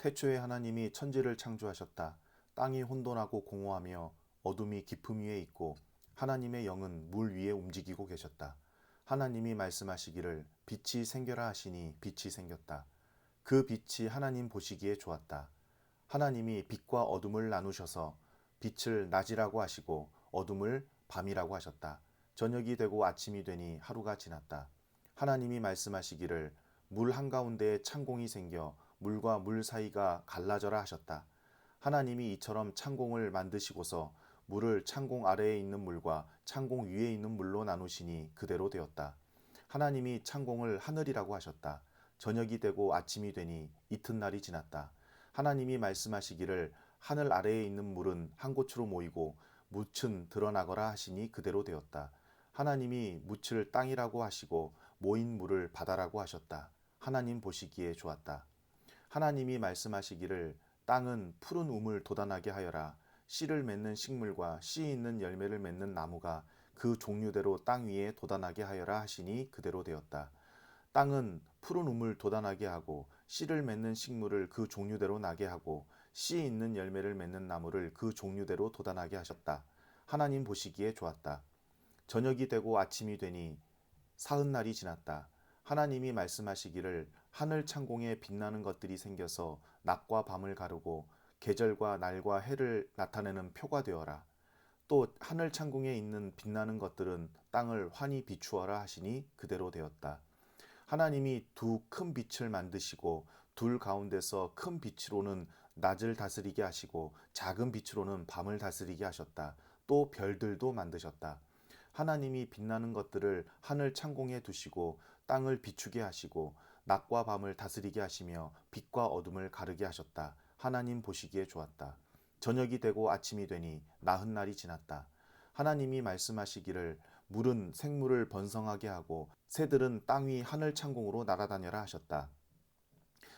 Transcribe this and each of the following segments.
태초에 하나님이 천지를 창조하셨다. 땅이 혼돈하고 공허하며 어둠이 깊음 위에 있고 하나님의 영은 물 위에 움직이고 계셨다. 하나님이 말씀하시기를 빛이 생겨라 하시니 빛이 생겼다. 그 빛이 하나님 보시기에 좋았다. 하나님이 빛과 어둠을 나누셔서 빛을 낮이라고 하시고 어둠을 밤이라고 하셨다. 저녁이 되고 아침이 되니 하루가 지났다. 하나님이 말씀하시기를 물 한가운데에 창공이 생겨 물과 물 사이가 갈라져라 하셨다. 하나님이 이처럼 창공을 만드시고서 물을 창공 아래에 있는 물과 창공 위에 있는 물로 나누시니 그대로 되었다. 하나님이 창공을 하늘이라고 하셨다. 저녁이 되고 아침이 되니 이튿날이 지났다. 하나님이 말씀하시기를 하늘 아래에 있는 물은 한 곳으로 모이고 묻은 드러나거라 하시니 그대로 되었다. 하나님이 묻을 땅이라고 하시고 모인 물을 바다라고 하셨다. 하나님 보시기에 좋았다. 하나님이 말씀하시기를 땅은 푸른 우물 돋아나게 하여라. 씨를 맺는 식물과 씨 있는 열매를 맺는 나무가 그 종류대로 땅 위에 돋아나게 하여라 하시니 그대로 되었다. 땅은 푸른 우물 돋아나게 하고 씨를 맺는 식물을 그 종류대로 나게 하고 씨 있는 열매를 맺는 나무를 그 종류대로 돋아나게 하셨다. 하나님 보시기에 좋았다. 저녁이 되고 아침이 되니 사흔날이 지났다. 하나님이 말씀하시기를 하늘 창공에 빛나는 것들이 생겨서 낮과 밤을 가르고 계절과 날과 해를 나타내는 표가 되어라. 또 하늘 창공에 있는 빛나는 것들은 땅을 환히 비추어라 하시니 그대로 되었다. 하나님이 두 큰 빛을 만드시고 둘 가운데서 큰 빛으로는 낮을 다스리게 하시고 작은 빛으로는 밤을 다스리게 하셨다. 또 별들도 만드셨다. 하나님이 빛나는 것들을 하늘 창공에 두시고 땅을 비추게 하시고 낮과 밤을 다스리게 하시며 빛과 어둠을 가르게 하셨다. 하나님 보시기에 좋았다. 저녁이 되고 아침이 되니 나흔날이 지났다. 하나님이 말씀하시기를 물은 생물을 번성하게 하고 새들은 땅 위 하늘 창공으로 날아다녀라 하셨다.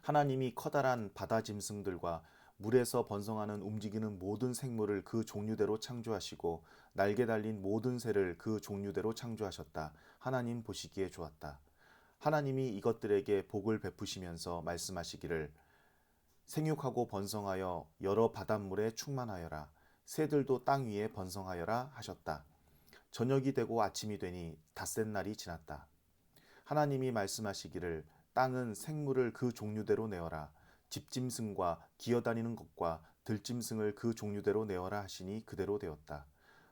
하나님이 커다란 바다 짐승들과 물에서 번성하는 움직이는 모든 생물을 그 종류대로 창조하시고 날개 달린 모든 새를 그 종류대로 창조하셨다. 하나님 보시기에 좋았다. 하나님이 이것들에게 복을 베푸시면서 말씀하시기를 생육하고 번성하여 여러 바닷물에 충만하여라. 새들도 땅 위에 번성하여라 하셨다. 저녁이 되고 아침이 되니 닷새 날이 지났다. 하나님이 말씀하시기를 땅은 생물을 그 종류대로 내어라. 집짐승과 기어다니는 것과 들짐승을 그 종류대로 내어라 하시니 그대로 되었다.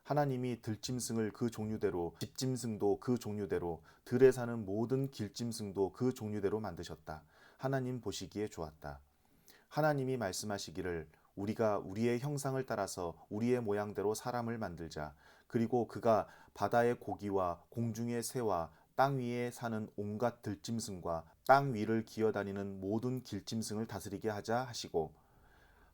하나님이 들짐승을 그 종류대로 집짐승도 그 종류대로 들에 사는 모든 길짐승도 그 종류대로 만드셨다. 하나님 보시기에 좋았다. 하나님이 말씀하시기를 우리가 우리의 형상을 따라서 우리의 모양대로 사람을 만들자. 그리고 그가 바다의 고기와 공중의 새와 땅 위에 사는 온갖 들짐승과 땅 위를 기어다니는 모든 길짐승을 다스리게 하자 하시고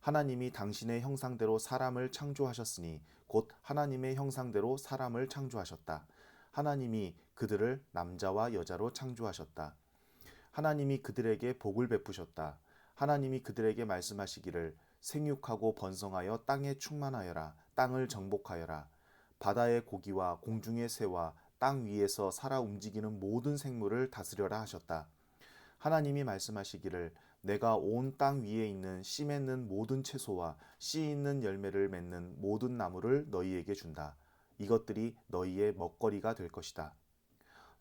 하나님이 당신의 형상대로 사람을 창조하셨으니 곧 하나님의 형상대로 사람을 창조하셨다. 하나님이 그들을 남자와 여자로 창조하셨다. 하나님이 그들에게 복을 베푸셨다. 하나님이 그들에게 말씀하시기를 생육하고 번성하여 땅에 충만하여라. 땅을 정복하여라. 바다의 고기와 공중의 새와 땅 위에서 살아 움직이는 모든 생물을 다스려라 하셨다. 하나님이 말씀하시기를 내가 온 땅 위에 있는 씨 맺는 모든 채소와 씨 있는 열매를 맺는 모든 나무를 너희에게 준다. 이것들이 너희의 먹거리가 될 것이다.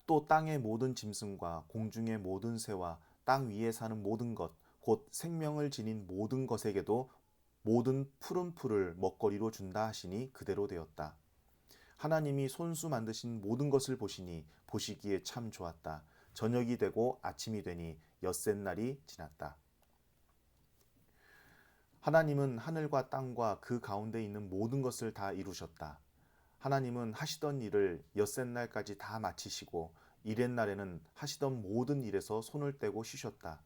또 땅의 모든 짐승과 공중의 모든 새와 땅 위에 사는 모든 것, 곧 생명을 지닌 모든 것에게도 모든 푸른 풀을 먹거리로 준다 하시니 그대로 되었다. 하나님이 손수 만드신 모든 것을 보시니 보시기에 참 좋았다. 저녁이 되고 아침이 되니 엿새 날이 지났다. 하나님은 하늘과 땅과 그 가운데 있는 모든 것을 다 이루셨다. 하나님은 하시던 일을 엿새 날까지 다 마치시고 이렛 날에는 하시던 모든 일에서 손을 떼고 쉬셨다.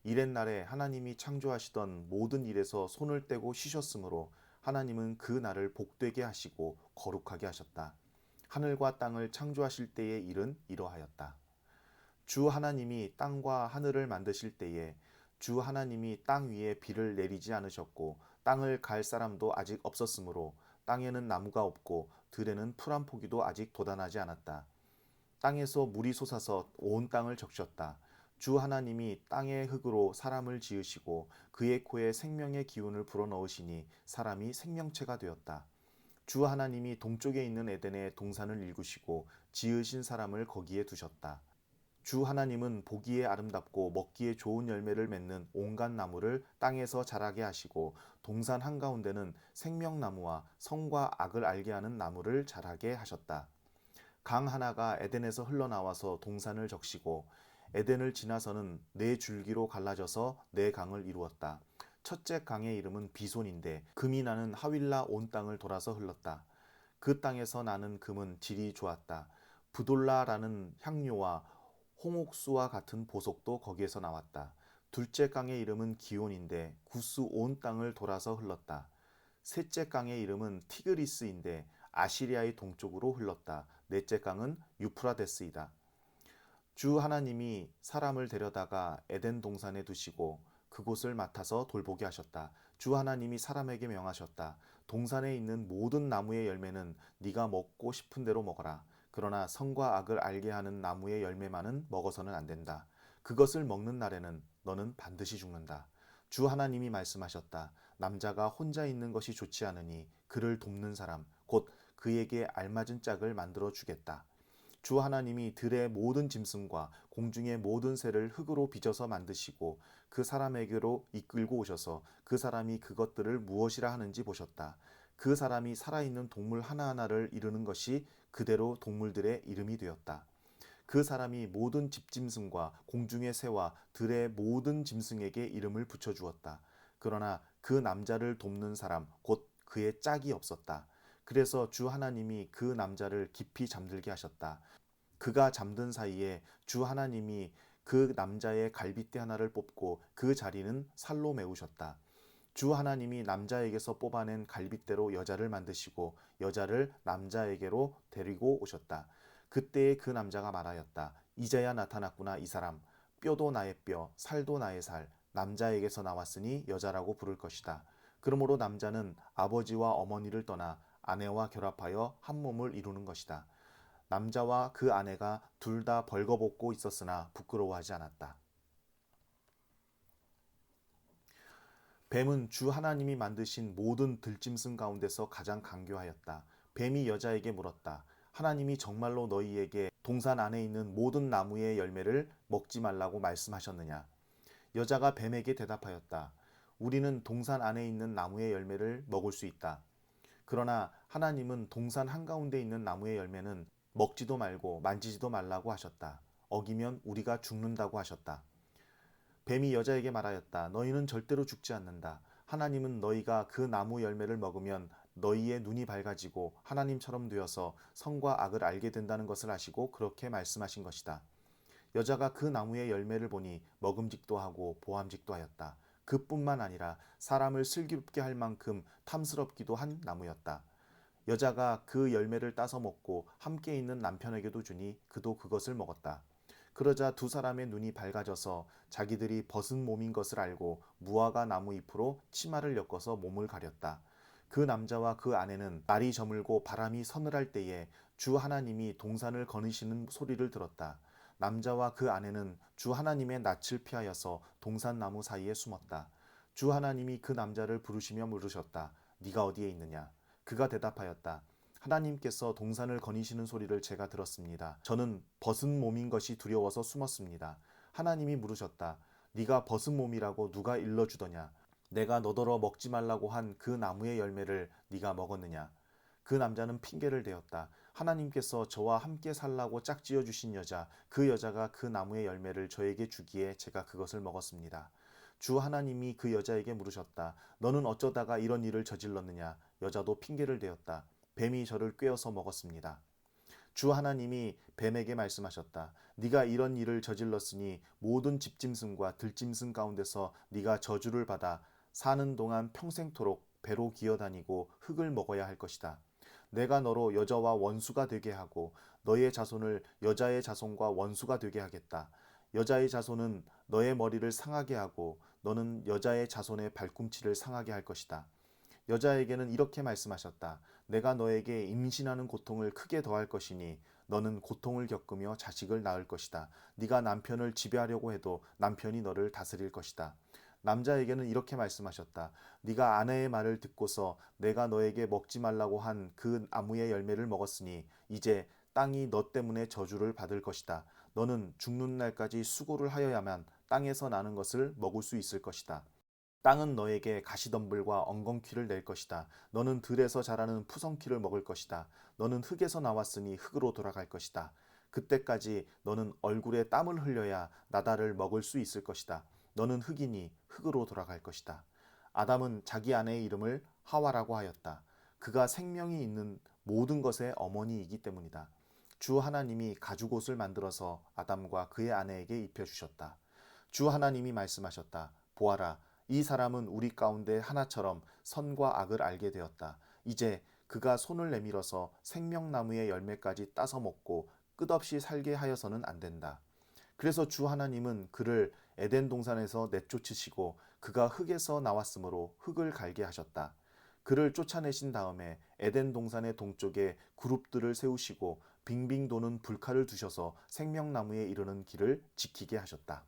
이렛 날에 하나님이 창조하시던 모든 일에서 손을 떼고 쉬셨으므로 하나님은 그 날을 복되게 하시고 거룩하게 하셨다. 하늘과 땅을 창조하실 때의 일은 이러하였다. 주 하나님이 땅과 하늘을 만드실 때에 주 하나님이 땅 위에 비를 내리지 않으셨고 땅을 갈 사람도 아직 없었으므로 땅에는 나무가 없고 들에는 풀 한 포기도 아직 돋아나지 않았다. 땅에서 물이 솟아서 온 땅을 적셨다. 주 하나님이 땅의 흙으로 사람을 지으시고 그의 코에 생명의 기운을 불어넣으시니 사람이 생명체가 되었다. 주 하나님이 동쪽에 있는 에덴에 동산을 일구시고 지으신 사람을 거기에 두셨다. 주 하나님은 보기에 아름답고 먹기에 좋은 열매를 맺는 온갖 나무를 땅에서 자라게 하시고 동산 한가운데는 생명나무와 선과 악을 알게 하는 나무를 자라게 하셨다. 강 하나가 에덴에서 흘러나와서 동산을 적시고 에덴을 지나서는 네 줄기로 갈라져서 네 강을 이루었다. 첫째 강의 이름은 비손인데 금이 나는 하윌라 온 땅을 돌아서 흘렀다. 그 땅에서 나는 금은 질이 좋았다. 부돌라라는 향료와 홍옥수와 같은 보석도 거기에서 나왔다. 둘째 강의 이름은 기온인데 구스 온 땅을 돌아서 흘렀다. 셋째 강의 이름은 티그리스인데 아시리아의 동쪽으로 흘렀다. 넷째 강은 유프라데스이다. 주 하나님이 사람을 데려다가 에덴 동산에 두시고 그곳을 맡아서 돌보게 하셨다. 주 하나님이 사람에게 명하셨다. 동산에 있는 모든 나무의 열매는 네가 먹고 싶은 대로 먹어라. 그러나 선과 악을 알게 하는 나무의 열매만은 먹어서는 안 된다. 그것을 먹는 날에는 너는 반드시 죽는다. 주 하나님이 말씀하셨다. 남자가 혼자 있는 것이 좋지 않으니 그를 돕는 사람, 곧 그에게 알맞은 짝을 만들어 주겠다. 주 하나님이 들의 모든 짐승과 공중의 모든 새를 흙으로 빚어서 만드시고 그 사람에게로 이끌고 오셔서 그 사람이 그것들을 무엇이라 하는지 보셨다. 그 사람이 살아있는 동물 하나하나를 이루는 것이 그대로 동물들의 이름이 되었다. 그 사람이 모든 집짐승과 공중의 새와 들의 모든 짐승에게 이름을 붙여주었다. 그러나 그 남자를 돕는 사람, 곧 그의 짝이 없었다. 그래서 주 하나님이 그 남자를 깊이 잠들게 하셨다. 그가 잠든 사이에 주 하나님이 그 남자의 갈빗대 하나를 뽑고 그 자리는 살로 메우셨다. 주 하나님이 남자에게서 뽑아낸 갈빗대로 여자를 만드시고 여자를 남자에게로 데리고 오셨다. 그때에 그 남자가 말하였다. 이제야 나타났구나 이 사람. 뼈도 나의 뼈, 살도 나의 살. 남자에게서 나왔으니 여자라고 부를 것이다. 그러므로 남자는 아버지와 어머니를 떠나 아내와 결합하여 한 몸을 이루는 것이다. 남자와 그 아내가 둘 다 벌거벗고 있었으나 부끄러워하지 않았다. 뱀은 주 하나님이 만드신 모든 들짐승 가운데서 가장 강교하였다. 뱀이 여자에게 물었다. 하나님이 정말로 너희에게 동산 안에 있는 모든 나무의 열매를 먹지 말라고 말씀하셨느냐? 여자가 뱀에게 대답하였다. 우리는 동산 안에 있는 나무의 열매를 먹을 수 있다. 그러나 하나님은 동산 한가운데 있는 나무의 열매는 먹지도 말고 만지지도 말라고 하셨다. 어기면 우리가 죽는다고 하셨다. 뱀이 여자에게 말하였다. 너희는 절대로 죽지 않는다. 하나님은 너희가 그 나무 열매를 먹으면 너희의 눈이 밝아지고 하나님처럼 되어서 선과 악을 알게 된다는 것을 아시고 그렇게 말씀하신 것이다. 여자가 그 나무의 열매를 보니 먹음직도 하고 보암직도 하였다. 그뿐만 아니라 사람을 슬기롭게 할 만큼 탐스럽기도 한 나무였다. 여자가 그 열매를 따서 먹고 함께 있는 남편에게도 주니 그도 그것을 먹었다. 그러자 두 사람의 눈이 밝아져서 자기들이 벗은 몸인 것을 알고 무화과 나무 잎으로 치마를 엮어서 몸을 가렸다. 그 남자와 그 아내는 날이 저물고 바람이 서늘할 때에 주 하나님이 동산을 거니시는 소리를 들었다. 남자와 그 아내는 주 하나님의 낯을 피하여서 동산나무 사이에 숨었다. 주 하나님이 그 남자를 부르시며 물으셨다. 네가 어디에 있느냐? 그가 대답하였다. 하나님께서 동산을 거니시는 소리를 제가 들었습니다. 저는 벗은 몸인 것이 두려워서 숨었습니다. 하나님이 물으셨다. 네가 벗은 몸이라고 누가 일러주더냐? 내가 너더러 먹지 말라고 한 그 나무의 열매를 네가 먹었느냐? 그 남자는 핑계를 대었다. 하나님께서 저와 함께 살라고 짝지어 주신 여자, 그 여자가 그 나무의 열매를 저에게 주기에 제가 그것을 먹었습니다. 주 하나님이 그 여자에게 물으셨다. 너는 어쩌다가 이런 일을 저질렀느냐? 여자도 핑계를 대었다. 뱀이 저를 꿰어서 먹었습니다. 주 하나님이 뱀에게 말씀하셨다. 네가 이런 일을 저질렀으니 모든 집짐승과 들짐승 가운데서 네가 저주를 받아 사는 동안 평생토록 배로 기어다니고 흙을 먹어야 할 것이다. 내가 너로 여자와 원수가 되게 하고 너의 자손을 여자의 자손과 원수가 되게 하겠다. 여자의 자손은 너의 머리를 상하게 하고 너는 여자의 자손의 발꿈치를 상하게 할 것이다. 여자에게는 이렇게 말씀하셨다. 내가 너에게 임신하는 고통을 크게 더할 것이니 너는 고통을 겪으며 자식을 낳을 것이다. 네가 남편을 지배하려고 해도 남편이 너를 다스릴 것이다. 남자에게는 이렇게 말씀하셨다. 네가 아내의 말을 듣고서 내가 너에게 먹지 말라고 한 그 나무의 열매를 먹었으니 이제 땅이 너 때문에 저주를 받을 것이다. 너는 죽는 날까지 수고를 하여야만 땅에서 나는 것을 먹을 수 있을 것이다. 땅은 너에게 가시덤불과 엉겅퀴를 낼 것이다. 너는 들에서 자라는 푸성퀴를 먹을 것이다. 너는 흙에서 나왔으니 흙으로 돌아갈 것이다. 그때까지 너는 얼굴에 땀을 흘려야 나다를 먹을 수 있을 것이다. 너는 흙이니 흙으로 돌아갈 것이다. 아담은 자기 아내의 이름을 하와라고 하였다. 그가 생명이 있는 모든 것의 어머니이기 때문이다. 주 하나님이 가죽옷을 만들어서 아담과 그의 아내에게 입혀주셨다. 주 하나님이 말씀하셨다. 보아라, 이 사람은 우리 가운데 하나처럼 선과 악을 알게 되었다. 이제 그가 손을 내밀어서 생명나무의 열매까지 따서 먹고 끝없이 살게 하여서는 안 된다. 그래서 주 하나님은 그를 에덴 동산에서 내쫓으시고 그가 흙에서 나왔으므로 흙을 갈게 하셨다. 그를 쫓아내신 다음에 에덴 동산의 동쪽에 그룹들을 세우시고 빙빙 도는 불칼을 두셔서 생명나무에 이르는 길을 지키게 하셨다.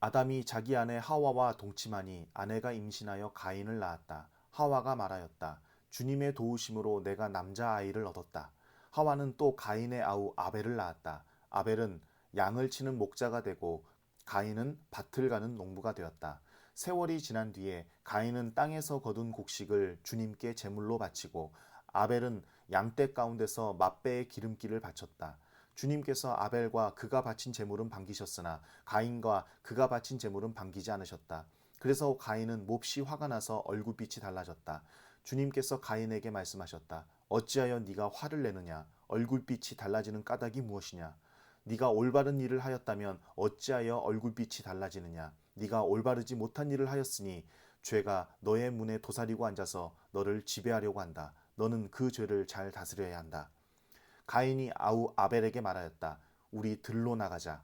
아담이 자기 아내 하와와 동침하니 아내가 임신하여 가인을 낳았다. 하와가 말하였다. 주님의 도우심으로 내가 남자아이를 얻었다. 하와는 또 가인의 아우 아벨을 낳았다. 아벨은 양을 치는 목자가 되고 가인은 밭을 가는 농부가 되었다. 세월이 지난 뒤에 가인은 땅에서 거둔 곡식을 주님께 제물로 바치고 아벨은 양떼 가운데서 맛배의 기름기를 바쳤다. 주님께서 아벨과 그가 바친 제물은 반기셨으나 가인과 그가 바친 제물은 반기지 않으셨다. 그래서 가인은 몹시 화가 나서 얼굴빛이 달라졌다. 주님께서 가인에게 말씀하셨다. 어찌하여 네가 화를 내느냐? 얼굴빛이 달라지는 까닭이 무엇이냐? 네가 올바른 일을 하였다면 어찌하여 얼굴빛이 달라지느냐? 네가 올바르지 못한 일을 하였으니 죄가 너의 문에 도사리고 앉아서 너를 지배하려고 한다. 너는 그 죄를 잘 다스려야 한다. 가인이 아우 아벨에게 말하였다. 우리 들로 나가자.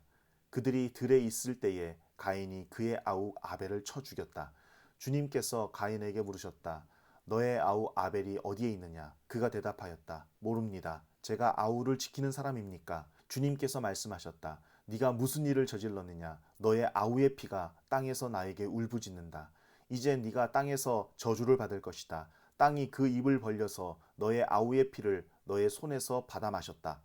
그들이 들에 있을 때에 가인이 그의 아우 아벨을 쳐 죽였다. 주님께서 가인에게 물으셨다. 너의 아우 아벨이 어디에 있느냐? 그가 대답하였다. 모릅니다. 제가 아우를 지키는 사람입니까? 주님께서 말씀하셨다. 네가 무슨 일을 저질렀느냐? 너의 아우의 피가 땅에서 나에게 울부짖는다. 이제 네가 땅에서 저주를 받을 것이다. 땅이 그 입을 벌려서 너의 아우의 피를 너의 손에서 받아 마셨다.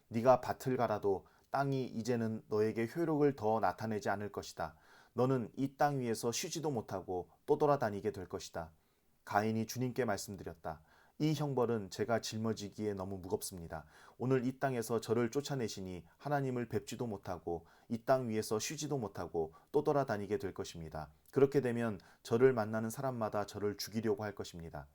네가 밭을 갈아도 땅이 이제는 너에게 효력을 더 나타내지 않을 것이다. 너는 이 땅 위에서 쉬지도 못하고 또 돌아다니게 될 것이다. 가인이 주님께 말씀드렸다. 이 형벌은 제가 짊어지기에 너무 무겁습니다. 오늘 이 땅에서 저를 쫓아내시니 하나님을 뵙지도 못하고 이 땅 위에서 쉬지도 못하고 또 돌아다니게 될 것입니다. 그렇게 되면 저를 만나는 사람마다 저를 죽이려고 할 것입니다.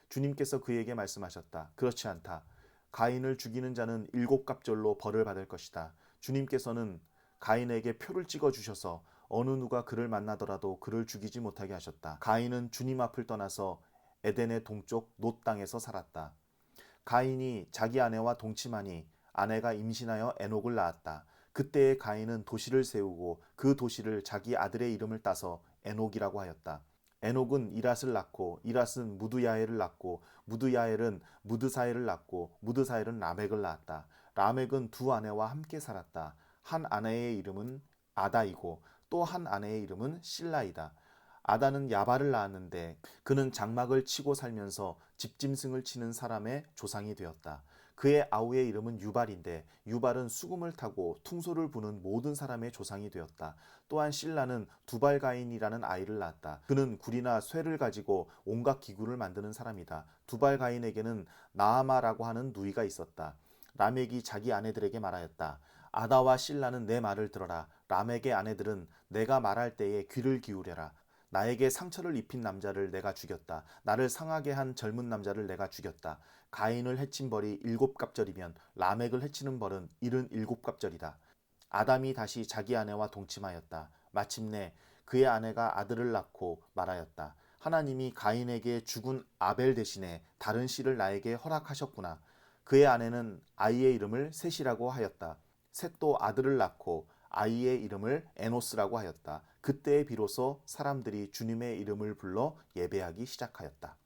주님께서 그에게 말씀하셨다. 그렇지 않다. 가인을 죽이는 자는 7갑절로 벌을 받을 것이다. 주님께서는 가인에게 표를 찍어 주셔서 어느 누가 그를 만나더라도 그를 죽이지 못하게 하셨다. 가인은 주님 앞을 떠나서 에덴의 동쪽 놋 땅에서 살았다. 가인이 자기 아내와 동침하니 아내가 임신하여 에녹을 낳았다. 그때에 가인은 도시를 세우고 그 도시를 자기 아들의 이름을 따서 에녹이라고 하였다. 에녹은 이랏을 낳고 이랏은 무드야엘을 낳고 무드야엘은 무드사엘을 낳고 무드사엘은 라멕을 낳았다. 라멕은 두 아내와 함께 살았다. 한 아내의 이름은 아다이고 또 한 아내의 이름은 실라이다. 아다는 야발을 낳았는데 그는 장막을 치고 살면서 집짐승을 치는 사람의 조상이 되었다. 그의 아우의 이름은 유발인데 유발은 수금을 타고 퉁소를 부는 모든 사람의 조상이 되었다. 또한 실라는 두발가인이라는 아이를 낳았다. 그는 굴이나 쇠를 가지고 온갖 기구를 만드는 사람이다. 두발가인에게는 나아마라고 하는 누이가 있었다. 라멕이 자기 아내들에게 말하였다. 아다와 실라는 내 말을 들어라. 라멕의 아내들은 내가 말할 때에 귀를 기울여라. 나에게 상처를 입힌 남자를 내가 죽였다. 나를 상하게 한 젊은 남자를 내가 죽였다. 가인을 해친 벌이 7갑절이면 라멕을 해치는 벌은 77갑절이다. 아담이 다시 자기 아내와 동침하였다. 마침내 그의 아내가 아들을 낳고 말하였다. 하나님이 가인에게 죽은 아벨 대신에 다른 씨를 나에게 허락하셨구나. 그의 아내는 아이의 이름을 셋이라고 하였다. 셋도 아들을 낳고 아이의 이름을 에노스라고 하였다. 그때에 비로소 사람들이 주님의 이름을 불러 예배하기 시작하였다.